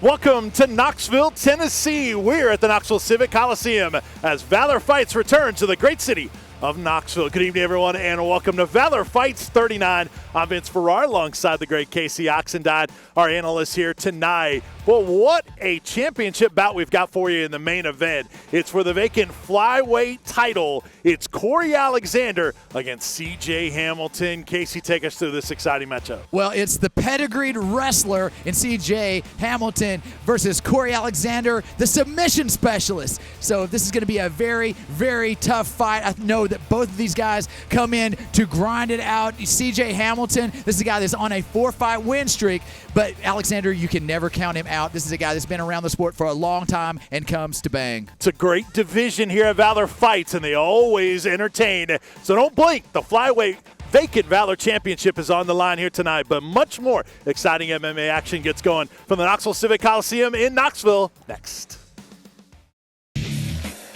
Welcome to Knoxville, Tennessee. We're at the Knoxville Civic Coliseum as Valor Fights return to the great city of Knoxville. Good evening, everyone, and welcome to Valor Fights 39. I'm Vince Farrar alongside the great Casey Oxendine, our analyst here tonight. Well, what a championship bout we've got for you in the main event. It's for the vacant flyweight title. It's Corey Alexander against CJ Hamilton. Casey, take us through this exciting matchup. Well, it's the pedigreed wrestler in CJ Hamilton versus Corey Alexander, the submission specialist. So this is going to be a very, very tough fight. I know that both of these guys come in to grind it out. CJ Hamilton, this is a guy that's on a 4-fight win streak, but Alexander, you can never count him out. This is a guy that's been around the sport for a long time and comes to bang. It's a great division here at Valor Fights, and they always entertain. So don't blink. The flyweight vacant Valor Championship is on the line here tonight, but much more exciting MMA action gets going from the Knoxville Civic Coliseum in Knoxville next.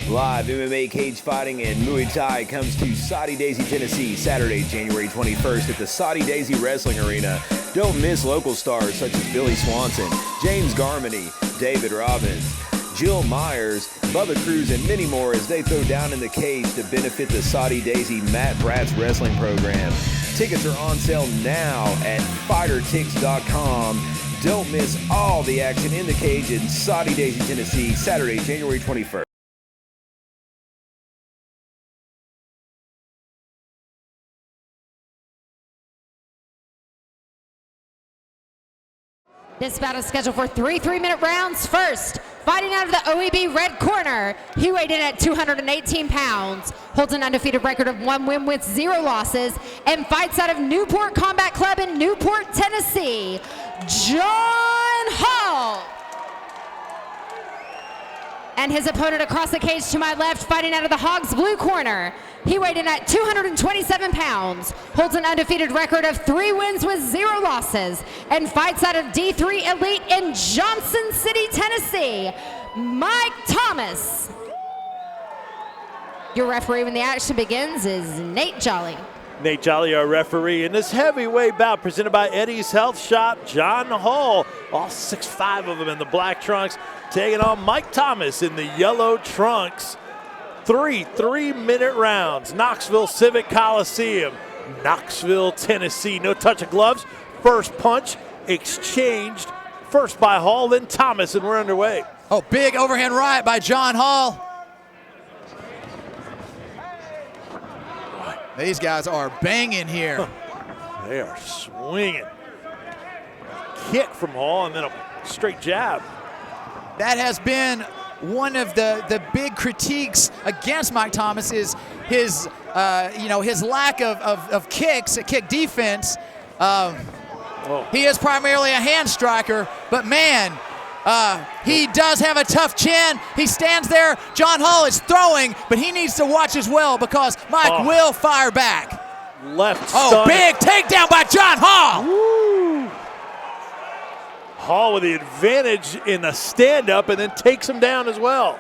Live MMA cage fighting and Muay Thai comes to Soddy Daisy, Tennessee, Saturday, January 21st at the Soddy Daisy Wrestling Arena. Don't miss local stars such as Billy Swanson, James Garmany, David Robbins, Jill Myers, Bubba Cruz, and many more as they throw down in the cage to benefit the Soddy Daisy Matt Bratz Wrestling Program. Tickets are on sale now at fightertix.com. Don't miss all the action in the cage in Soddy Daisy, Tennessee, Saturday, January 21st. This bout is scheduled for three 3-minute rounds. First, fighting out of the OEB red corner, he weighed in at 218 pounds, holds an undefeated record of 1 win with 0 losses, and fights out of Newport Combat Club in Newport, Tennessee, John Hall. And his opponent across the cage to my left, fighting out of the Hogs blue corner. He weighed in at 227 pounds, holds an undefeated record of 3 wins with 0 losses, and fights out of D3 Elite in Johnson City, Tennessee, Mike Thomas. Your referee when the action begins is Nate Jolly. Nate Jolly, our referee, in this heavyweight bout presented by Eddie's Health Shop, John Hall, all 6'5" of them in the black trunks, taking on Mike Thomas in the yellow trunks. 3-minute rounds, Knoxville Civic Coliseum, Knoxville, Tennessee. No touch of gloves, first punch exchanged, first by Hall, then Thomas, and we're underway. Oh, big overhand right by John Hall. These guys are banging here. They are swinging. Kick from Hall and then a straight jab. That has been one of the big critiques against Mike Thomas is his his lack of kicks, kick defense. He is primarily a hand striker, but man, he does have a tough chin. He stands there. John Hall is throwing, but he needs to watch as well because Mike will fire back. Left stunning. Big takedown by John Hall. Woo. Hall with the advantage in the stand-up and then takes him down as well.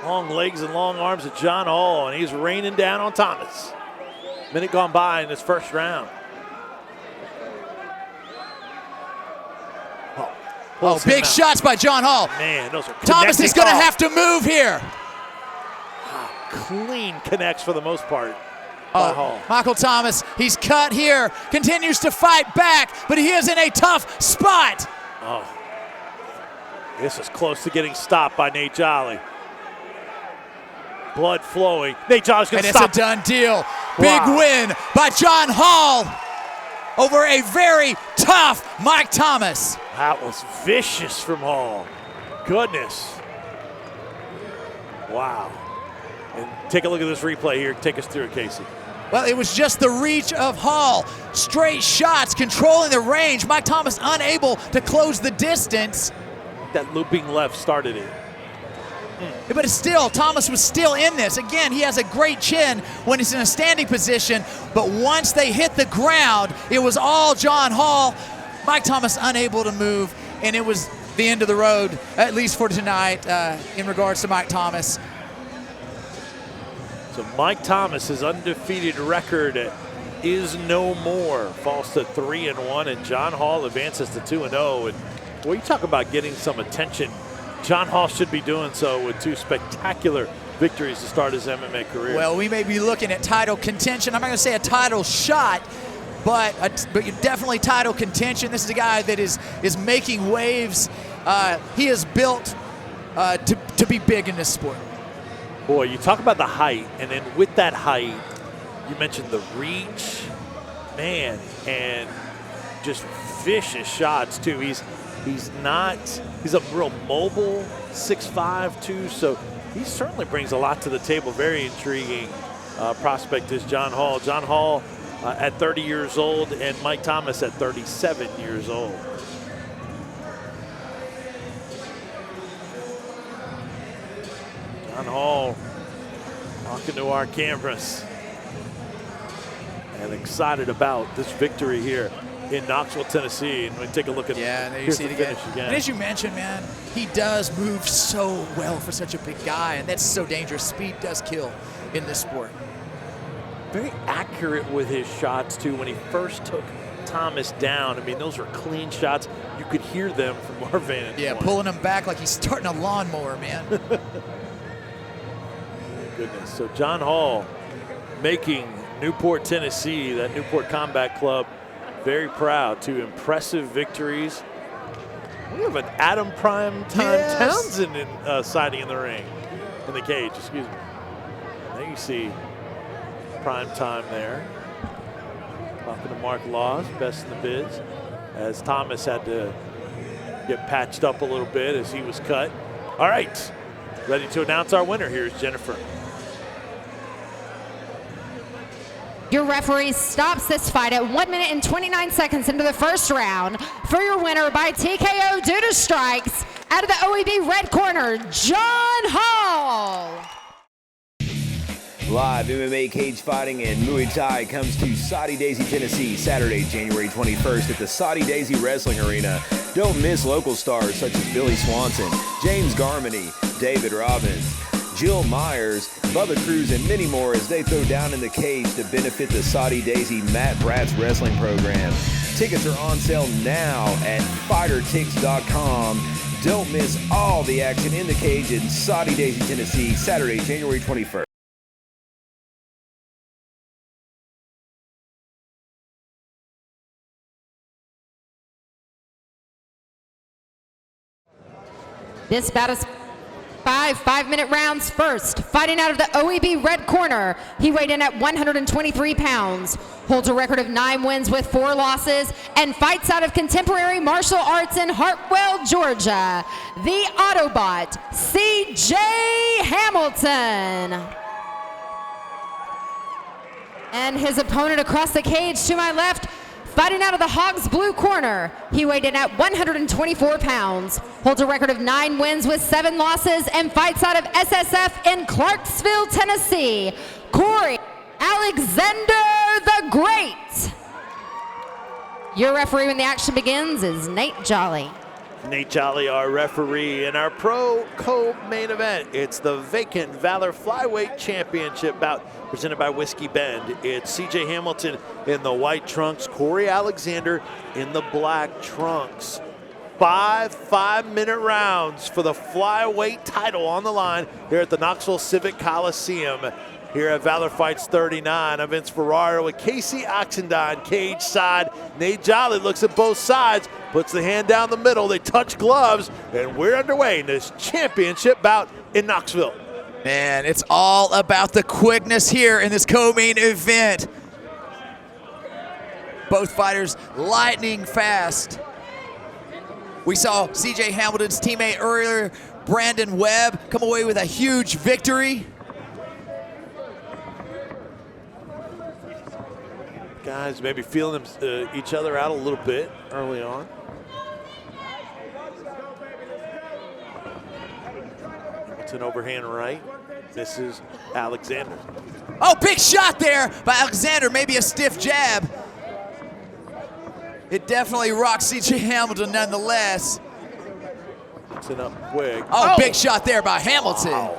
Long legs and long arms of John Hall, and he's raining down on Thomas. Minute gone by in this first round. Big shots by John Hall. Man, those are Thomas is going to have to move here. Clean connects for the most part by Hall. Michael Thomas, he's cut here, continues to fight back, but he is in a tough spot. Oh, this is close to getting stopped by Nate Jolly. Blood flowing. Nate Jolly's going to stop. And it's a done deal. Big win by John Hall over a very tough Mike Thomas. That was vicious from Hall. Goodness. Wow. And take a look at this replay here. Take us through it, Casey. Well, it was just the reach of Hall. Straight shots, controlling the range. Mike Thomas unable to close the distance. That looping left started it. But it's still, Thomas was still in this. Again, he has a great chin when he's in a standing position, but once they hit the ground, it was all John Hall. Mike Thomas unable to move, and it was the end of the road, at least for tonight, in regards to Mike Thomas. So Mike Thomas, his undefeated record is no more. Falls to 3-1, and John Hall advances to 2-0. And Well, you talk about getting some attention. John Hall should be doing so with 2 spectacular victories to start his MMA career. Well, we may be looking at title contention. I'm not going to say a title shot, but definitely title contention. This is a guy that is making waves. He is built to be big in this sport. Boy, you talk about the height, and then with that height, you mentioned the reach, man, and just vicious shots too. He's a real mobile 6'5" too, so he certainly brings a lot to the table. Very intriguing prospect is John Hall. John Hall at 30 years old, and Mike Thomas at 37 years old. John Hall talking to our cameras and excited about this victory here in Knoxville, Tennessee. And we take a look at there you see it again. And as you mentioned, man, he does move so well for such a big guy, and that's so dangerous. Speed does kill in this sport. Very accurate with his shots too. When he first took Thomas down, I mean, those were clean shots. You could hear them from our vantage point. Pulling him back like he's starting a lawnmower, man. Goodness. So John Hall making Newport, Tennessee, that Newport Combat Club, very proud. 2 impressive victories. We have an Adam Prime Time Townsend sighting in the ring, in the cage, excuse me. There you see Prime Time there. Talking to Mark Laws, best in the biz, as Thomas had to get patched up a little bit as he was cut. All right, ready to announce our winner. Here's Jennifer. Your referee stops this fight at 1 minute and 29 seconds into the first round. For your winner by TKO due to strikes, out of the OEB red corner, John Hall. Live MMA cage fighting and Muay Thai comes to Soddy Daisy, Tennessee, Saturday, January 21st at the Soddy Daisy Wrestling Arena. Don't miss local stars such as Billy Swanson, James Garmany, David Robbins, Jill Myers, Bubba Cruz, and many more as they throw down in the cage to benefit the Soddy Daisy Matt Bratz Wrestling Program. Tickets are on sale now at fightertix.com. Don't miss all the action in the cage in Soddy Daisy, Tennessee, Saturday, January 21st. This bout is 5-minute rounds first. Fighting out of the OEB red corner, he weighed in at 123 pounds, holds a record of 9 wins with 4 losses, and fights out of contemporary martial arts in Hartwell, Georgia, the Autobot, C.J. Hamilton. And his opponent across the cage to my left, fighting out of the Hogs blue corner, he weighed in at 124 pounds, holds a record of 9 wins with 7 losses, and fights out of SSF in Clarksville, Tennessee, Corey Alexander the Great. Your referee when the action begins is Nate Jolly. Nate Jolly, our referee, in our pro co-main event. It's the vacant Valor Flyweight Championship bout presented by Whiskey Bend. It's C.J. Hamilton in the white trunks, Corey Alexander in the black trunks. 5-minute rounds for the flyweight title on the line here at the Knoxville Civic Coliseum. Here at Valor Fights 39, I'm Vince Ferraro with Casey Oxendine, cage side. Nate Jolly looks at both sides, puts the hand down the middle, they touch gloves, and we're underway in this championship bout in Knoxville. Man, it's all about the quickness here in this co-main event. Both fighters lightning fast. We saw C.J. Hamilton's teammate earlier, Brandon Webb, come away with a huge victory. Guys maybe feeling each other out a little bit early on. It's an overhand right. Misses Alexander. Oh, big shot there by Alexander. Maybe a stiff jab. It definitely rocks C.J. Hamilton nonetheless. It's up quick. Oh, big shot there by Hamilton. Wow.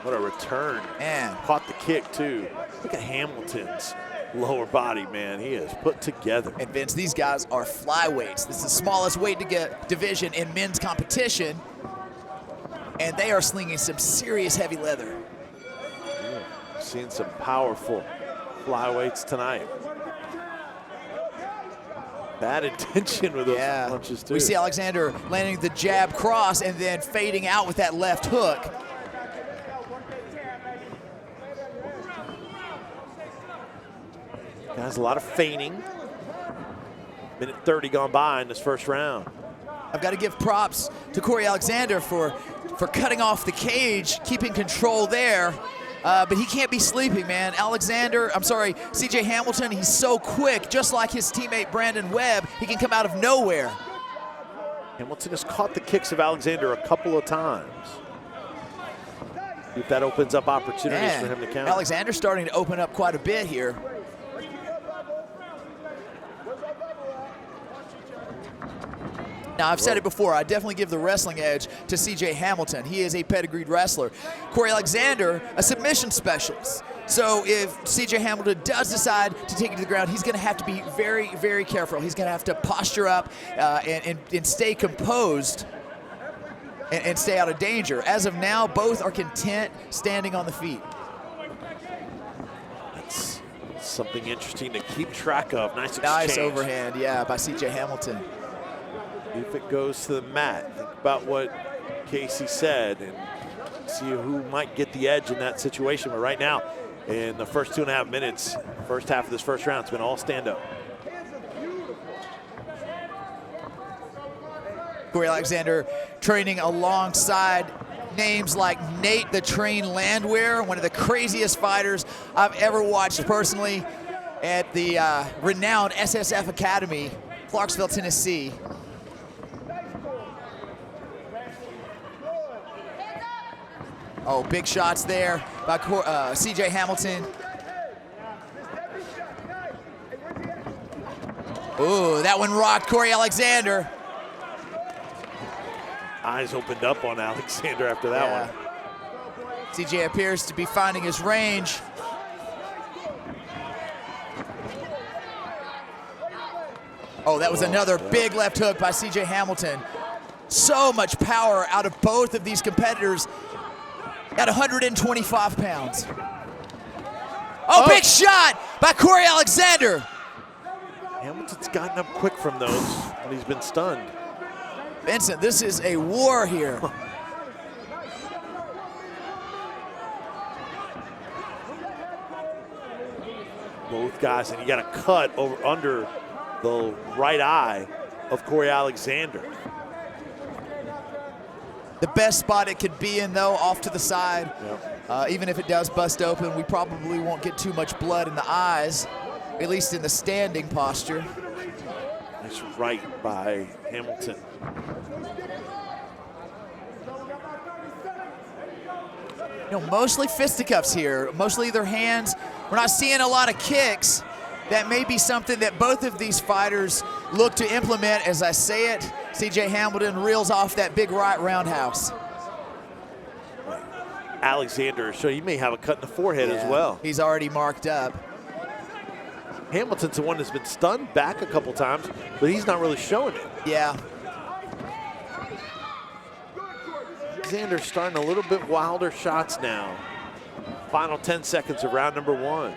What a return. Man. Caught the kick, too. Look at Hamilton's lower body, man, he is put together. And Vince, these guys are flyweights. This is the smallest weight to get division in men's competition, and they are slinging some serious heavy leather. Yeah, seeing some powerful flyweights tonight. Bad intention with those punches, too. We see Alexander landing the jab cross and then fading out with that left hook. Has a lot of feigning. Minute 30 gone by in this first round. I've got to give props to Corey Alexander for cutting off the cage, keeping control there. But he can't be sleeping, man. CJ Hamilton, he's so quick, just like his teammate Brandon Webb. He can come out of nowhere. Hamilton has caught the kicks of Alexander a couple of times. See if that opens up opportunities for him to counter. Alexander's starting to open up quite a bit here. Now, I've said it before, I definitely give the wrestling edge to CJ Hamilton. He is a pedigreed wrestler. Corey Alexander, a submission specialist. So if CJ Hamilton does decide to take it to the ground, he's going to have to be very, very careful. He's going to have to posture up and stay composed and stay out of danger. As of now, both are content standing on the feet. That's something interesting to keep track of. Nice exchange. Nice overhand, yeah, by CJ Hamilton. If it goes to the mat, think about what Casey said and see who might get the edge in that situation. But right now, in the first 2.5 minutes, first half of this first round, it's been all stand-up. Corey Alexander training alongside names like Nate the Train Landwehr, one of the craziest fighters I've ever watched personally at the renowned SSF Academy, Clarksville, Tennessee. Oh, big shots there by CJ Hamilton. Ooh, that one rocked Corey Alexander. Eyes opened up on Alexander after that one. CJ appears to be finding his range. Oh, that was another big left hook by CJ Hamilton. So much power out of both of these competitors at 125 pounds. Oh, big shot by Corey Alexander. Hamilton's gotten up quick from those when he's been stunned. Vincent, this is a war here. Both guys, and you got a cut over under the right eye of Corey Alexander. The best spot it could be in, though, off to the side. Yep. Even if it does bust open, we probably won't get too much blood in the eyes, at least in the standing posture. Nice right by Hamilton. You know, mostly fisticuffs here, mostly their hands. We're not seeing a lot of kicks. That may be something that both of these fighters look to implement. As I say it, CJ Hamilton reels off that big right roundhouse. Alexander, so he may have a cut in the forehead as well. He's already marked up. Hamilton's the one that's been stunned back a couple times, but he's not really showing it. Yeah. Alexander's starting a little bit wilder shots now. Final 10 seconds of round number 1.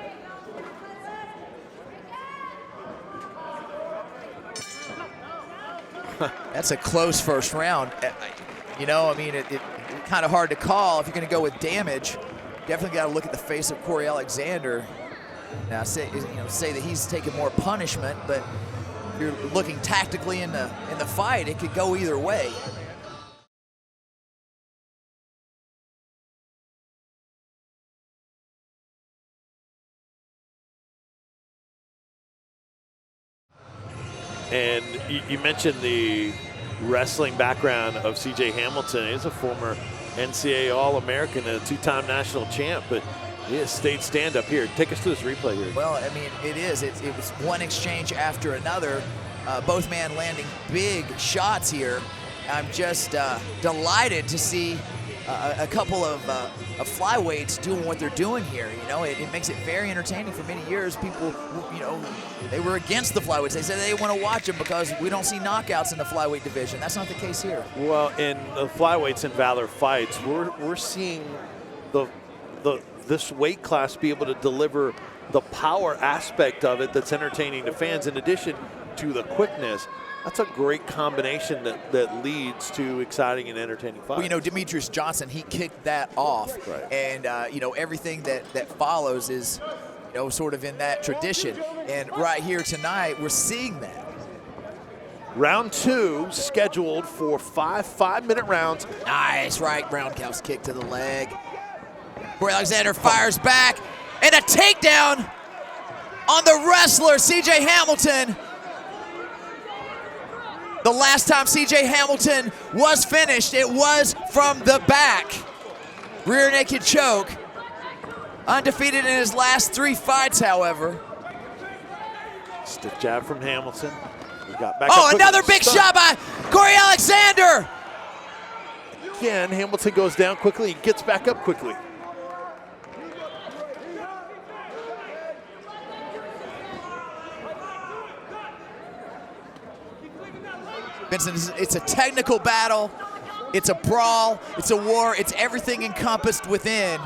That's a close first round. You know, I mean, it's kind of hard to call if you're going to go with damage. Definitely got to look at the face of Corey Alexander. Now, say that he's taking more punishment, but if you're looking tactically in the fight, it could go either way. And you mentioned the wrestling background of CJ Hamilton. He's a former NCAA All-American and a 2-time national champ, but he has stayed stand-up here. Take us to this replay here. Well, I mean, it is. It was one exchange after another. Both men landing big shots here. I'm just delighted to see a couple of flyweights doing what they're doing here. You know, it makes it very entertaining. For many years, people, you know, they were against the flyweights. They said they didn't want to watch them because we don't see knockouts in the flyweight division. That's not the case here. Well, in the flyweights and Valor fights, we're seeing this weight class be able to deliver the power aspect of it that's entertaining to fans in addition to the quickness. That's a great combination that leads to exciting and entertaining fights. Well, you know, Demetrius Johnson, he kicked that off. Right. And, you know, everything that follows is, you know, sort of in that tradition. And right here tonight, we're seeing that. Round 2 scheduled for 5-minute rounds. Nice right roundhouse kick to the leg. Corey Alexander fires back, and a takedown on the wrestler, C.J. Hamilton. The last time C.J. Hamilton was finished, it was from the back. Rear naked choke. Undefeated in his last 3 fights, however. Stiff jab from Hamilton. He got back Oh, up another big shot by Corey Alexander. Again, Hamilton goes down quickly. He gets back up quickly. Vincent, it's a technical battle. It's a brawl. It's a war. It's everything encompassed within.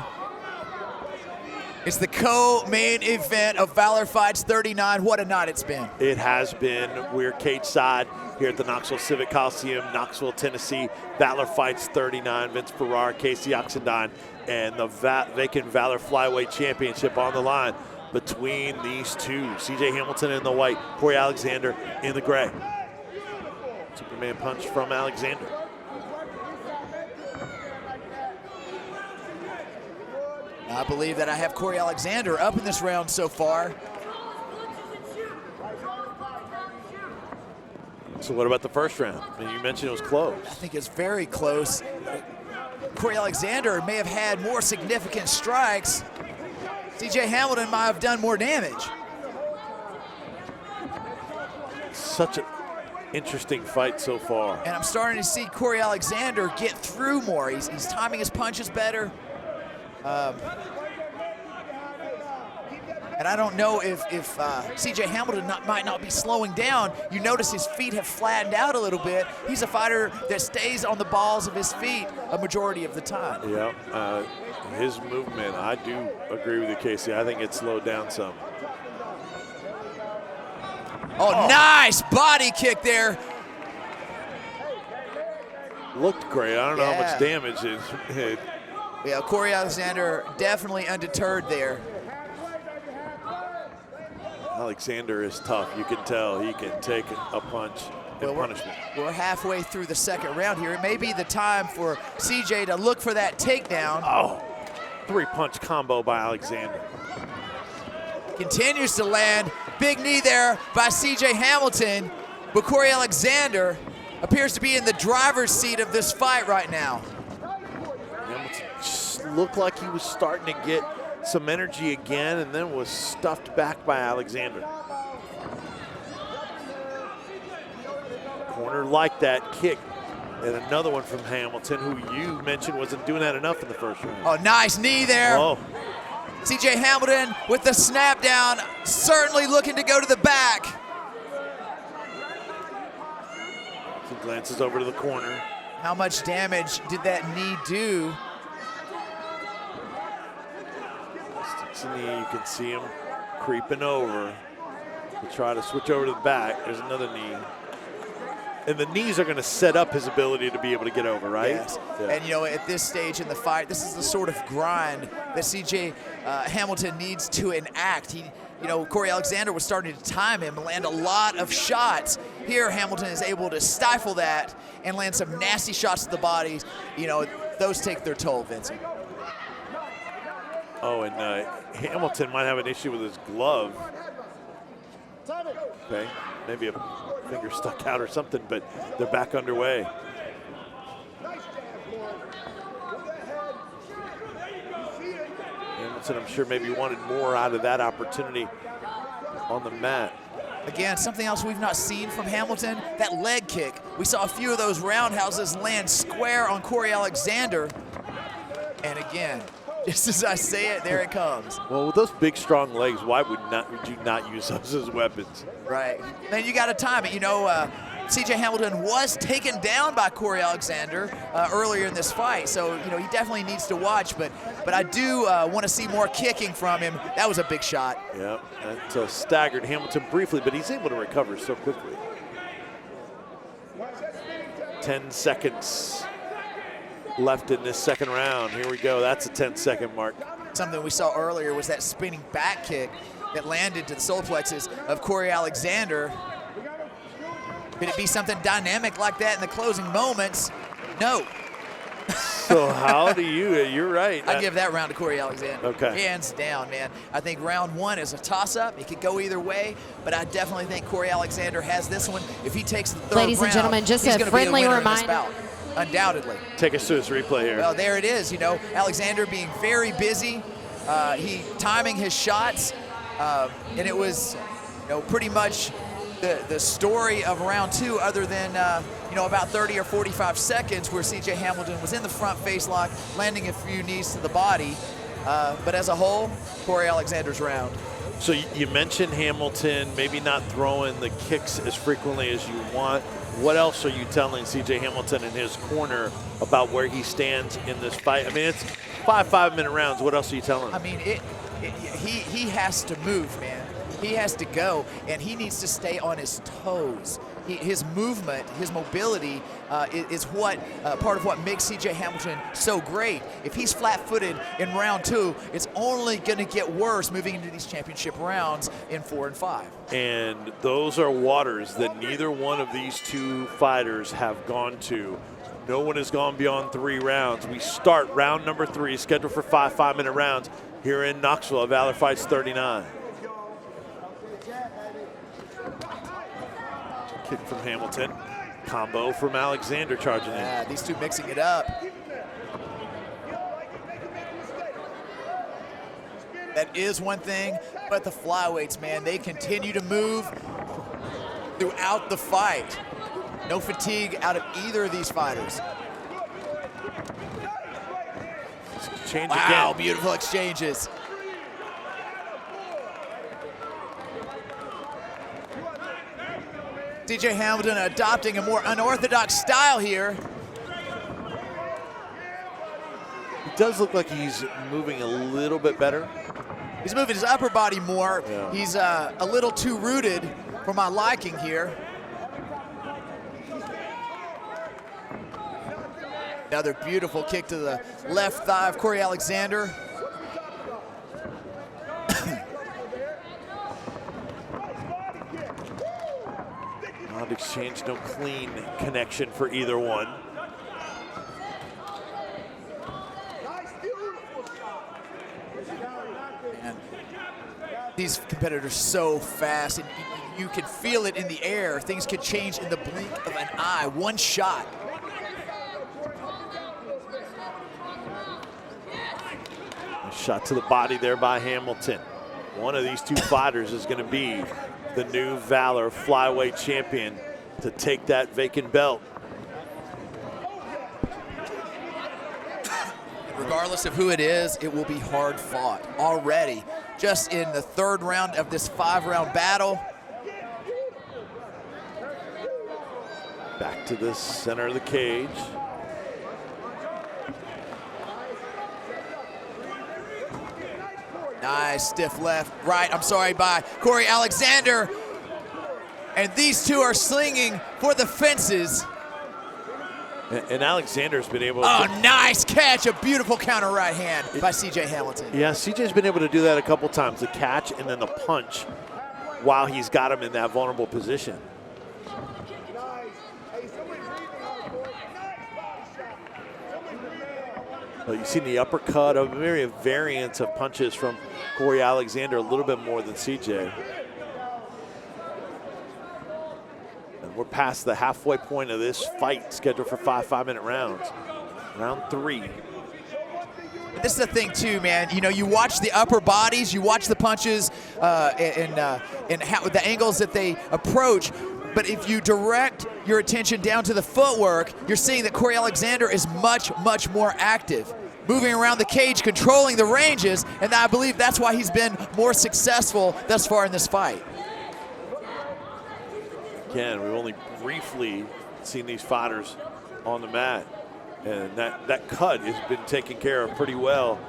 It's the co-main event of Valor Fights 39. What a night it's been. It has been. We're cage side here at the Knoxville Civic Coliseum, Knoxville, Tennessee. Valor Fights 39. Vince Ferrar, Casey Oxendine, and the vacant Valor Flyweight Championship on the line between these two. C.J. Hamilton in the white, Corey Alexander in the gray. Superman punch from Alexander. I believe that I have Corey Alexander up in this round so far. So what about the first round? I mean, you mentioned it was close. I think it's very close. Corey Alexander may have had more significant strikes. C.J. Hamilton might have done more damage. Such an interesting fight so far. And I'm starting to see Corey Alexander get through more. He's timing his punches better. And I don't know if C.J. Hamilton might not be slowing down. You notice his feet have flattened out a little bit. He's a fighter that stays on the balls of his feet a majority of the time. Yeah, his movement, I do agree with you, Casey. I think it slowed down some. Oh, nice body kick there. Looked great. I don't know how much damage it had. Yeah, Corey Alexander definitely undeterred there. Alexander is tough. You can tell he can take a punch and punishment. We're halfway through the second round here. It may be the time for CJ to look for that takedown. Oh, 3-punch combo by Alexander. Continues to land. Big knee there by C.J. Hamilton. But Corey Alexander appears to be in the driver's seat of this fight right now. Hamilton just looked like he was starting to get some energy again and then was stuffed back by Alexander. Corner like that kick. And another one from Hamilton, who you mentioned wasn't doing that enough in the first round. Oh, nice knee there. Oh. C.J. Hamilton with the snap down, certainly looking to go to the back. He glances over to the corner. How much damage did that knee do? Sticks a knee, you can see him creeping over to try to switch over to the back. There's another knee. And the knees are going to set up his ability to be able to get over, right? Yes. Yeah. And, you know, at this stage in the fight, this is the sort of grind that C.J. Hamilton needs to enact. You know, Corey Alexander was starting to time him, land a lot of shots. Here, Hamilton is able to stifle that and land some nasty shots to the body. You know, those take their toll, Vincent. Oh, and Hamilton might have an issue with his glove. Okay, maybe a finger stuck out or something, but they're back underway. Hamilton, I'm sure, maybe wanted more out of that opportunity on the mat. Again, something else we've not seen from Hamilton, that leg kick. We saw a few of those roundhouses land square on Corey Alexander. And again, just as I say it, there it comes. Well, with those big, strong legs, why would you not use those as weapons? Right. Man, you got to time it. You know, C.J. Hamilton was taken down by Corey Alexander earlier in this fight, so you know he definitely needs to watch. But I do want to see more kicking from him. That was a big shot. Yeah, that staggered Hamilton briefly, but he's able to recover so quickly. 10 seconds left in this second round. Here we go. That's a 10-second mark. Something we saw earlier was that spinning back kick that landed to the solar plexus of Corey Alexander. Could it be something dynamic like that in the closing moments? No. So how do you're right. I give that round to Corey Alexander. Okay. Hands down, man. I think round one is a toss-up. It could go either way, but I definitely think Corey Alexander has this one. If he takes the third Ladies and gentlemen, just a friendly reminder. Undoubtedly. Take us to this replay here. Well, there it is. You know, Alexander being very busy. He timing his shots, and it was, you know, pretty much the story of round two, other than you know, about 30 or 45 seconds where C.J. Hamilton was in the front face lock, landing a few knees to the body. But as a whole, Corey Alexander's round. So you mentioned Hamilton maybe not throwing the kicks as frequently as you want. What else are you telling C.J. Hamilton in his corner about where he stands in this fight? I mean, it's 5-minute rounds. What else are you telling him? I mean, he has to move, man. He has to go, and he needs to stay on his toes. His movement, his mobility is what part of what makes C.J. Hamilton so great. If he's flat-footed in round two, it's only going to get worse moving into these championship rounds in 4 and 5. And those are waters that neither one of these two fighters have gone to. No one has gone beyond 3 rounds. We start round number 3, scheduled for 5-minute rounds here in Knoxville at Valor Fights 39. Kick from Hamilton. Combo from Alexander charging in. Yeah, these two mixing it up. That is one thing, but the flyweights, man, they continue to move throughout the fight. No fatigue out of either of these fighters. Exchange wow, again. Beautiful exchanges. C.J. Hamilton adopting a more unorthodox style here. It does look like he's moving a little bit better. He's moving his upper body more. Yeah. He's a little too rooted for my liking here. Another beautiful kick to the left thigh of Corey Alexander. Odd exchange, no clean connection for either one. Man, these competitors so fast, and you can feel it in the air. Things could change in the blink of an eye. One shot. A shot to the body there by Hamilton. One of these two fighters is going to be the new Valor flyweight champion to take that vacant belt. Regardless of who it is, it will be hard fought already. Just in the 3rd round of this 5-round battle. Back to the center of the cage. Nice stiff left, right, I'm sorry, by Corey Alexander. And these two are slinging for the fences. And Alexander's been able to... Oh, nice catch, a beautiful counter right hand by C.J. Hamilton. Yeah, CJ's been able to do that a couple times, the catch and then the punch while he's got him in that vulnerable position. Well, you've seen the uppercut, a very variance of punches from Corey Alexander, a little bit more than CJ. And we're past the halfway point of this fight, scheduled for 5-minute rounds. Round 3. This is the thing too, man. You know, you watch the upper bodies, you watch the punches, and how the angles that they approach. But if you direct your attention down to the footwork, you're seeing that Corey Alexander is much, much more active. moving around the cage, controlling the ranges, and I believe that's why he's been more successful thus far in this fight. Again, we've only briefly seen these fighters on the mat, and that cut has been taken care of pretty well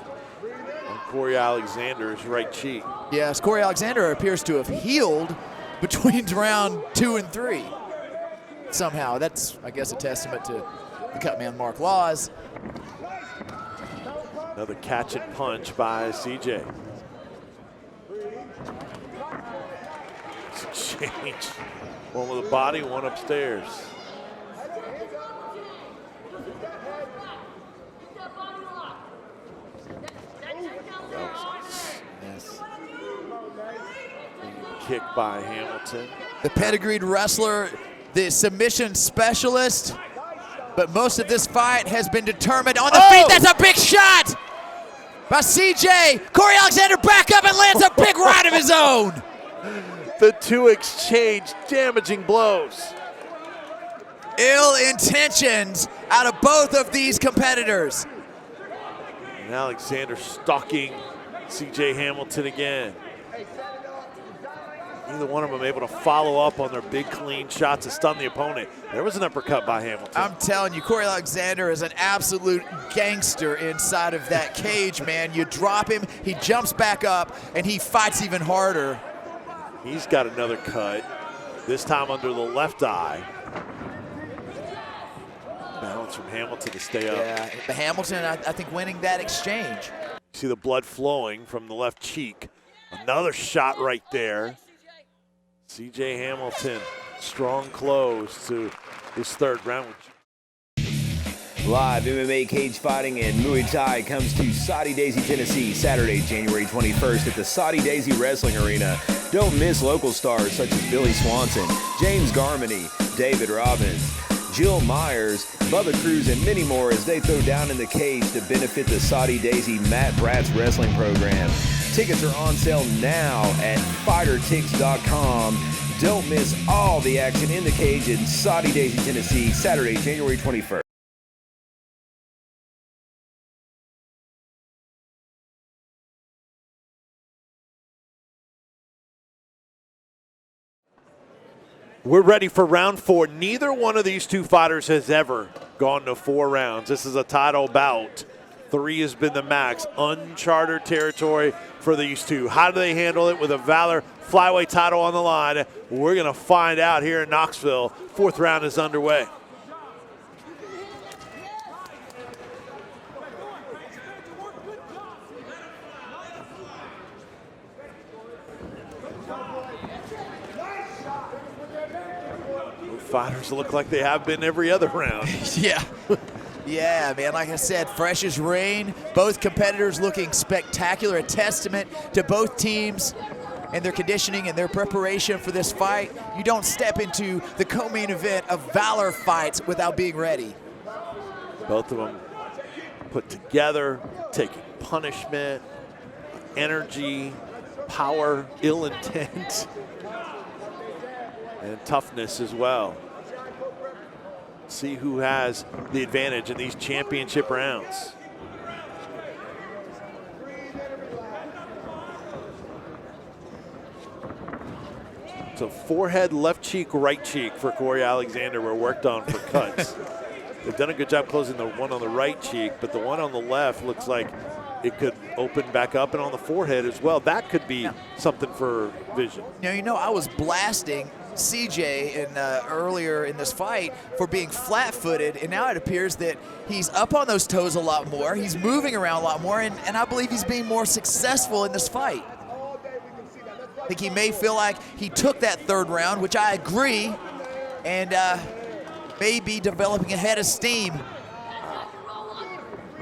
on Corey Alexander's right cheek. Yes, Corey Alexander appears to have healed between round 2 and 3. Somehow, that's, I guess, a testament to the cut man Mark Laws. Another catch and punch by CJ. Exchange. One with the body, one upstairs. Yes. Kick by Hamilton. The pedigreed wrestler, the submission specialist, but most of this fight has been determined on the feet. That's a big shot by CJ. Corey Alexander back up and lands a big right of his own. The two exchange damaging blows. Ill intentions out of both of these competitors. And Alexander stalking CJ Hamilton again. Neither one of them able to follow up on their big clean shots to stun the opponent. There was an uppercut by Hamilton. I'm telling you, Corey Alexander is an absolute gangster inside of that cage, man. You drop him, he jumps back up, and he fights even harder. He's got another cut, this time under the left eye. Balance from Hamilton to stay up. Yeah, but Hamilton, I think, winning that exchange. See the blood flowing from the left cheek. Another shot right there. CJ Hamilton, strong close to his third round. Live MMA cage fighting and Muay Thai comes to Saudi Daisy, Tennessee, Saturday, January 21st at the Saudi Daisy Wrestling Arena. Don't miss local stars such as Billy Swanson, James Garmany, David Robbins, Jill Myers, Bubba Cruz, and many more as they throw down in the cage to benefit the Saudi Daisy Matt Bratz Wrestling Program. Tickets are on sale now at fightertix.com. Don't miss all the action in the cage in Saudi Daisy, Tennessee, Saturday, January 21st. We're ready for round 4. Neither one of these two fighters has ever gone to 4 rounds. This is a title bout. 3 has been the max. Uncharted territory for these two. How do they handle it with a Valor flyweight title on the line? We're going to find out here in Knoxville. 4th round is underway. Fighters look like they have been every other round. Yeah. Yeah, man, like I said, fresh as rain. Both competitors looking spectacular, a testament to both teams and their conditioning and their preparation for this fight. You don't step into the co-main event of Valor fights without being ready. Both of them put together, taking punishment, energy, power, ill intent, and toughness as well. See who has the advantage in these championship rounds. So forehead, left cheek, right cheek for Corey Alexander were worked on for cuts. They've done a good job closing the one on the right cheek, but the one on the left looks like it could open back up, and on the forehead as well. That could be something for vision. You know, I was blasting CJ earlier in this fight for being flat-footed, and now it appears that he's up on those toes a lot more. He's moving around a lot more, and I believe he's being more successful in this fight. I think he may feel like he took that 3rd round, which I agree, and may be developing a head of steam.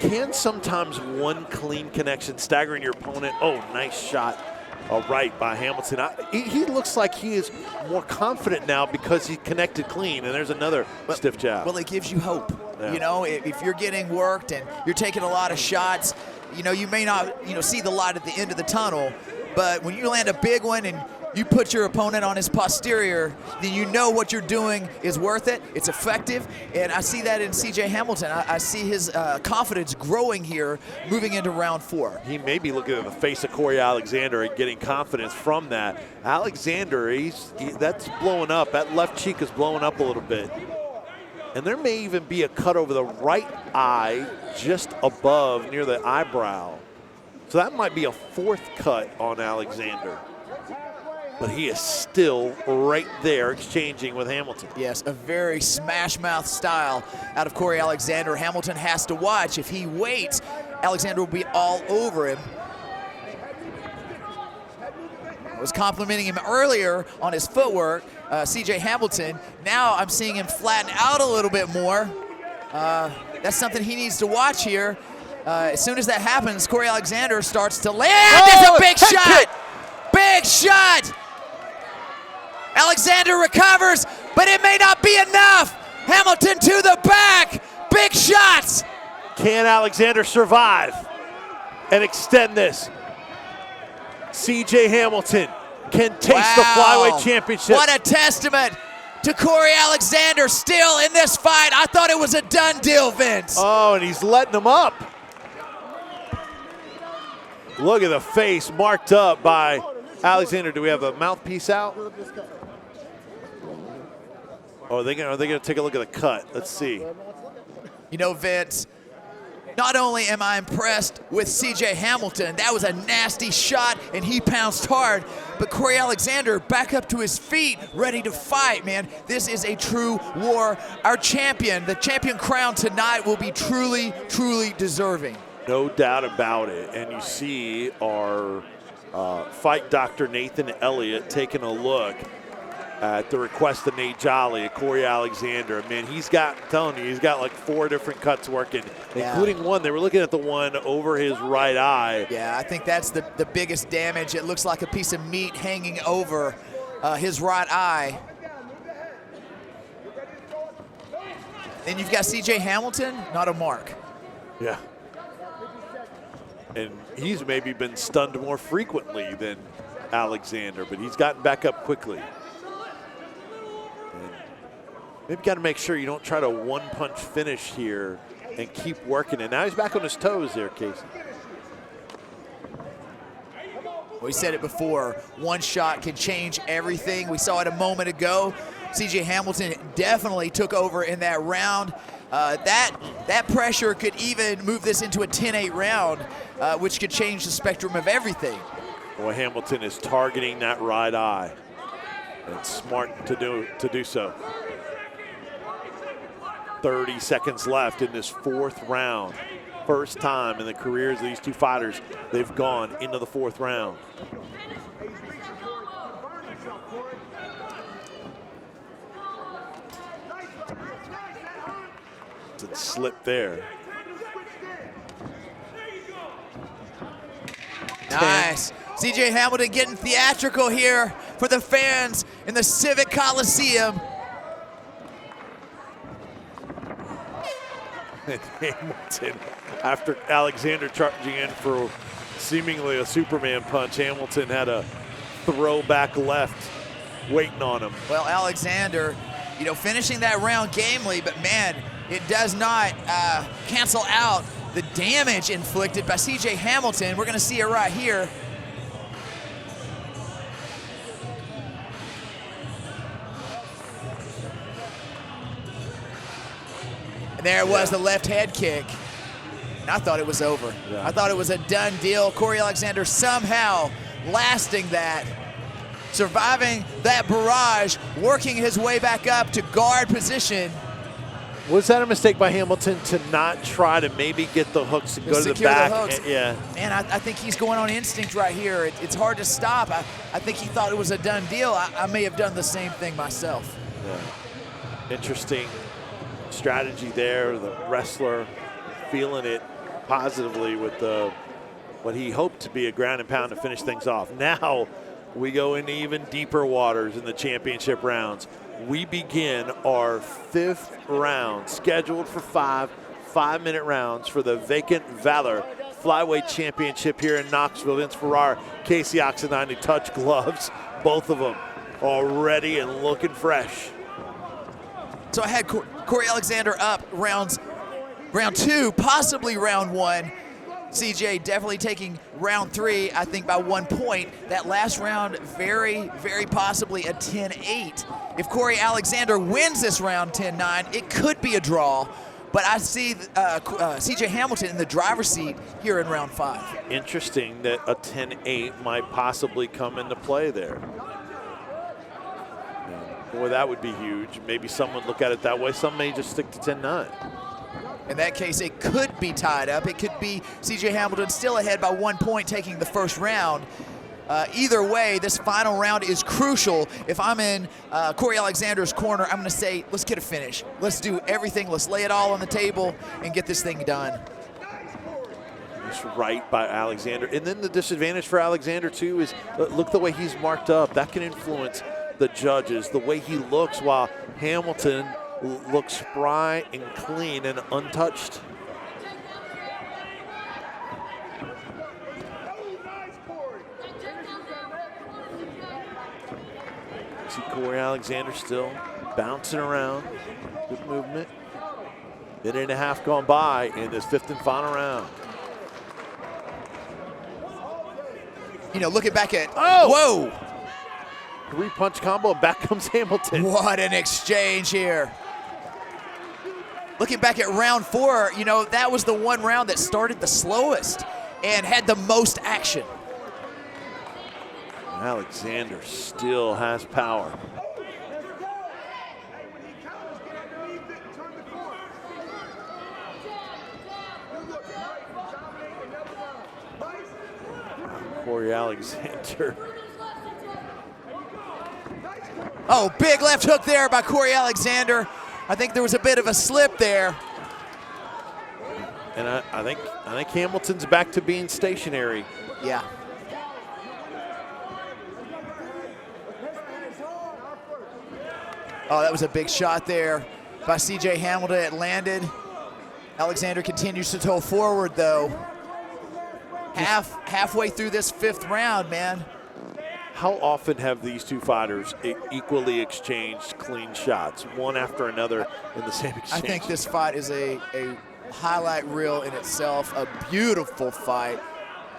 Can sometimes one clean connection staggering your opponent? Oh, nice shot. All right by Hamilton. He looks like he is more confident now because he connected clean, and there's another stiff jab. Well, it gives you hope. Yeah. You know, if you're getting worked and you're taking a lot of shots, you know, you may not, see the light at the end of the tunnel, but when you land a big one and you put your opponent on his posterior, then you know what you're doing is worth it, it's effective, and I see that in C.J. Hamilton. I see his confidence growing here moving into round 4. He may be looking at the face of Corey Alexander and getting confidence from that. Alexander, that's blowing up. That left cheek is blowing up a little bit. And there may even be a cut over the right eye just above near the eyebrow. So that might be a 4th cut on Alexander. But he is still right there exchanging with Hamilton. Yes, a very smash mouth style out of Corey Alexander. Hamilton has to watch. If he waits, Alexander will be all over him. I was complimenting him earlier on his footwork, C.J. Hamilton. Now I'm seeing him flatten out a little bit more. That's something he needs to watch here. As soon as that happens, Corey Alexander starts to land. There's a big shot! Big shot! Alexander recovers, but it may not be enough. Hamilton to the back. Big shots. Can Alexander survive and extend this? C.J. Hamilton can taste the flyweight championship. What a testament to Corey Alexander still in this fight. I thought it was a done deal, Vince. Oh, and he's letting him up. Look at the face marked up by Alexander. Do we have a mouthpiece out? Oh, are they gonna take a look at the cut? Let's see. You know, Vince, not only am I impressed with C.J. Hamilton, that was a nasty shot and he pounced hard, but Corey Alexander back up to his feet, ready to fight, man. This is a true war. Our champion, the champion crown tonight will be truly, truly deserving. No doubt about it. And you see our fight doctor, Nathan Elliott, taking a look at the request of Nate Jolly at Corey Alexander. Man, he's got like 4 different cuts working, including one. They were looking at the one over his right eye. Yeah, I think that's the biggest damage. It looks like a piece of meat hanging over his right eye. Then you've got C.J. Hamilton, not a mark. Yeah. And he's maybe been stunned more frequently than Alexander, but he's gotten back up quickly. And maybe got to make sure you don't try to one-punch finish here and keep working it. Now he's back on his toes there, Casey. We said it before, one shot can change everything. We saw it a moment ago. C.J. Hamilton definitely took over in that round. That pressure could even move this into a 10-8 round, which could change the spectrum of everything. Boy, Hamilton is targeting that right eye. And smart to do so. 30 seconds left in this 4th round. First time in the careers of these two fighters they've gone into the 4th round. Slip there. Nice. C.J. Hamilton getting theatrical here for the fans in the Civic Coliseum. And Hamilton, after Alexander charging in for seemingly a Superman punch, Hamilton had a throwback left waiting on him. Well, Alexander, you know, finishing that round gamely, but man, it does not cancel out the damage inflicted by C.J. Hamilton. We're going to see it right here. And there it was, the left head kick. And I thought it was over. Yeah. I thought it was a done deal. Corey Alexander somehow lasting that, surviving that barrage, working his way back up to guard position. Was that a mistake by Hamilton to not try to maybe get the hooks and go to the back? Yeah. Man, I think he's going on instinct right here. It's hard to stop. I think he thought it was a done deal. I may have done the same thing myself. Yeah. Interesting strategy there. The wrestler feeling it positively with what he hoped to be a ground and pound to finish things off. Now we go into even deeper waters in the championship rounds. We begin our 5th round, scheduled for 5-minute rounds for the vacant Valor Flyweight Championship here in Knoxville. Vince Ferrar, Casey Oxenine, Touch Gloves. both of them already and looking fresh. So I had Corey Alexander up round 2, possibly round 1. CJ definitely taking round 3, I think, by 1 point. That last round, very, very possibly a 10-8. If Corey Alexander wins this round 10-9, it could be a draw. But I see CJ Hamilton in the driver's seat here in round 5. Interesting that a 10-8 might possibly come into play there. Boy, that would be huge. Maybe some would look at it that way. Some may just stick to 10-9. In that case, it could be tied up. It could be CJ Hamilton still ahead by 1 point, taking the first round. Either way, this final round is crucial. If I'm in Corey Alexander's corner, I'm going to say, let's get a finish. Let's do everything. Let's lay it all on the table and get this thing done. That's right by Alexander. And then the disadvantage for Alexander, too, is look the way he's marked up. That can influence the judges, the way he looks, while Hamilton looks spry and clean and untouched. See Corey Alexander still bouncing around. Good movement. Minute and a half gone by in this 5th and final round. You know, looking back at, whoa! 3-punch combo, and back comes Hamilton. What an exchange here. Looking back at round 4, you know, that was the one round that started the slowest and had the most action. Alexander still has power. Corey Alexander. Oh, big left hook there by Corey Alexander. I think there was a bit of a slip there. And I think Hamilton's back to being stationary. Yeah. Oh, that was a big shot there by CJ Hamilton. It landed. Alexander continues to toe forward, though. Halfway through this 5th round, man. How often have these two fighters equally exchanged clean shots, one after another in the same exchange? I think this fight is a highlight reel in itself, a beautiful fight.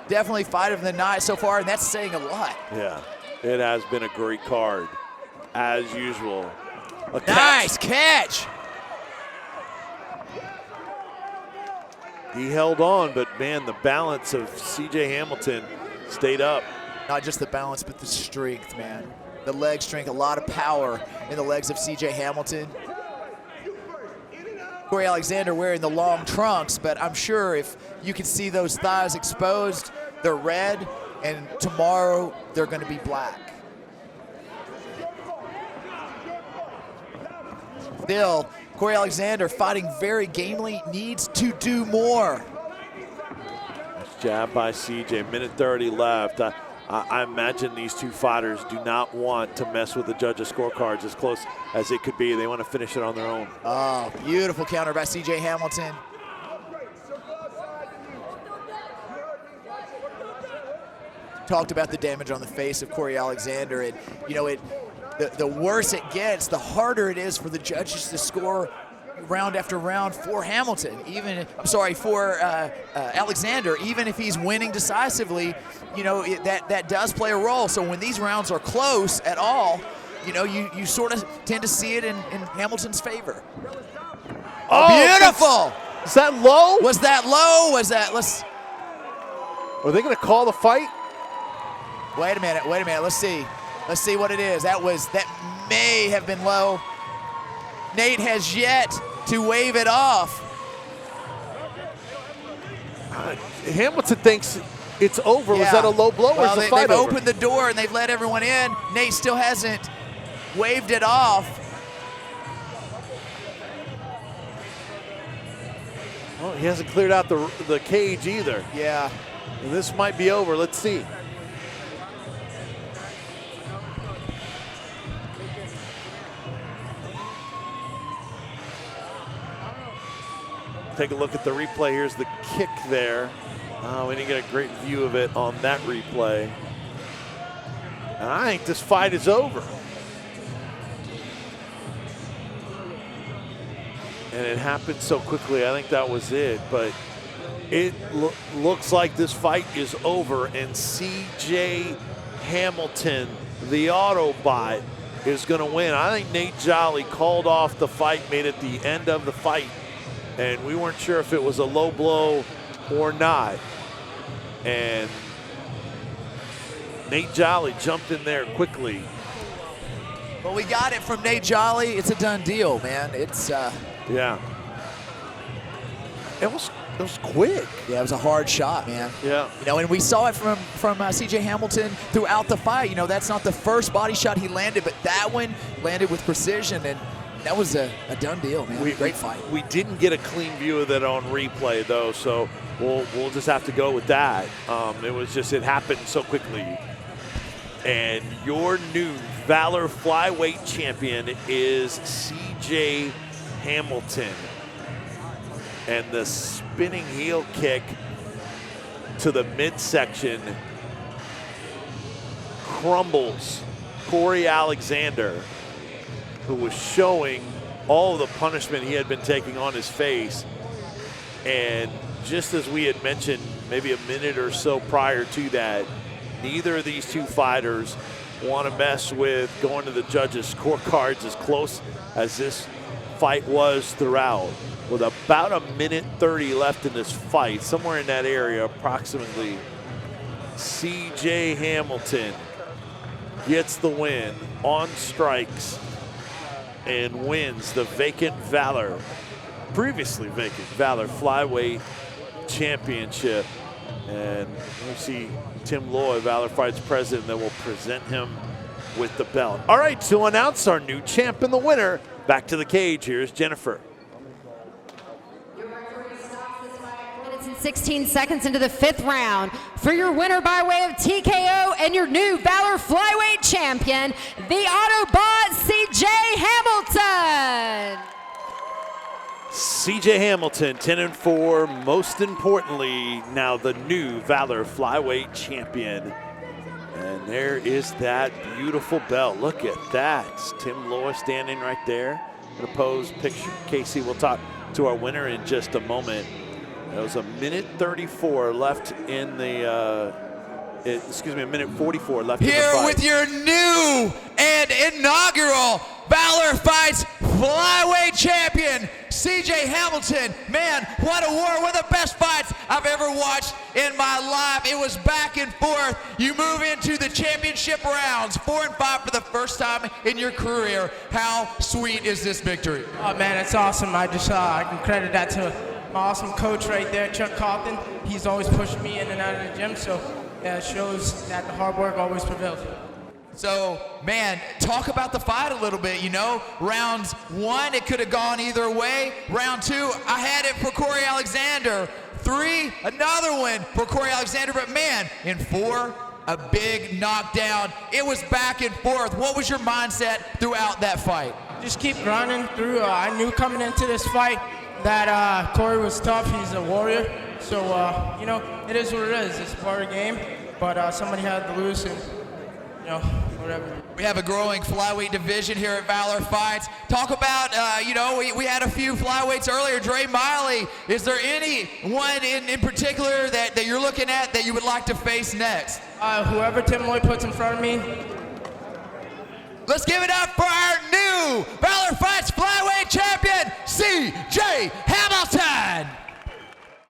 Definitely fight of the night so far, and that's saying a lot. Yeah, it has been a great card, as usual. Nice catch. He held on, but man, the balance of CJ Hamilton stayed up. Not just the balance, but the strength, man. The leg strength, a lot of power in the legs of CJ Hamilton. Corey Alexander wearing the long trunks, but I'm sure if you can see those thighs exposed, they're red, and tomorrow they're going to be black. Still, Corey Alexander fighting very gamely, needs to do more. Nice jab by CJ, minute 30 left. I imagine these two fighters do not want to mess with the judges' scorecards as close as it could be. They want to finish it on their own. Oh, beautiful counter by CJ Hamilton. Talked about the damage on the face of Corey Alexander, and you know, the worse it gets, the harder it is for the judges to score round after round for Hamilton. For Alexander, even if he's winning decisively, you know, that does play a role. So when these rounds are close at all, you know, you sort of tend to see it in Hamilton's favor. Oh, beautiful! Is that low? Was that low? Was that, Are they going to call the fight? Wait a minute, let's see. Let's see what it is. That may have been low. Nate has yet to wave it off. Hamilton thinks it's over. Yeah. Was that a low blow or is the fight they've over? opened the door and they've let everyone in. Nate still hasn't waved it off. Well, he hasn't cleared out the cage either. Yeah. And this might be over. Let's see. Take a look at the replay. Here's the kick there. We didn't get a great view of it on that replay. And I think this fight is over. And it happened so quickly. I think that was it. But it looks like this fight is over. And CJ Hamilton, the Autobot, is going to win. I think Nate Jolly called off the fight, made it the end of the fight. And we weren't sure if it was a low blow or not. And Nate Jolly jumped in there quickly. Well, we got it from Nate Jolly. It's a done deal, man. It's yeah. It was quick. Yeah, it was a hard shot, man. Yeah. You know, and we saw it from CJ Hamilton throughout the fight. You know, that's not the first body shot he landed, but that one landed with precision, and that was a done deal, man. Great fight. We didn't get a clean view of that on replay, though, so we'll just have to go with that. It happened so quickly. And your new Valor Flyweight champion is CJ Hamilton. And the spinning heel kick to the midsection crumbles Corey Alexander, who was showing all the punishment he had been taking on his face. And just as we had mentioned maybe a minute or so prior to that, neither of these two fighters want to mess with going to the judges' scorecards as close as this fight was throughout. With about a minute 30 left in this fight, somewhere in that area approximately, CJ Hamilton gets the win on strikes and wins the previously vacant Valor Flyweight Championship. And we see Tim Loy, Valor Fights president, that will present him with the belt. All right, to announce our new champ and the winner, back to the cage, here's Jennifer. 16 seconds into the 5th round. For your winner by way of TKO and your new Valor Flyweight champion, the Autobot, CJ Hamilton. CJ Hamilton, 10-4. Most importantly, now the new Valor Flyweight champion. And there is that beautiful belt. Look at that. It's Tim Loy standing right there in a pose picture. Casey, we'll talk to our winner in just a moment. There was a minute 34 left in the, a minute 44 left in the fight. Here with your new and inaugural Valor Fights Flyweight Champion, CJ Hamilton. Man, what a war. One of the best fights I've ever watched in my life. It was back and forth. You move into the championship rounds, 4 and 5 for the first time in your career. How sweet is this victory? Oh man, it's awesome. I can credit that to my awesome coach right there, Chuck Compton. He's always pushed me in and out of the gym, so yeah, it shows that the hard work always prevails. So, man, talk about the fight a little bit, you know. Round 1, it could have gone either way. Round 2, I had it for Corey Alexander. 3, another win for Corey Alexander. But, man, in 4, a big knockdown. It was back and forth. What was your mindset throughout that fight? Just keep grinding through. I knew coming into this fight that Corey was tough. He's a warrior. So, you know, it is what it is. It's part of the game. But somebody had to lose, and, you know, whatever. We have a growing flyweight division here at Valor Fights. Talk about, you know, we had a few flyweights earlier. Dre Miley, is there anyone in particular that you're looking at that you would like to face next? Whoever Tim Loy puts in front of me. Let's give it up for our new Valor Fights Flyweight Champion, CJ Hamilton.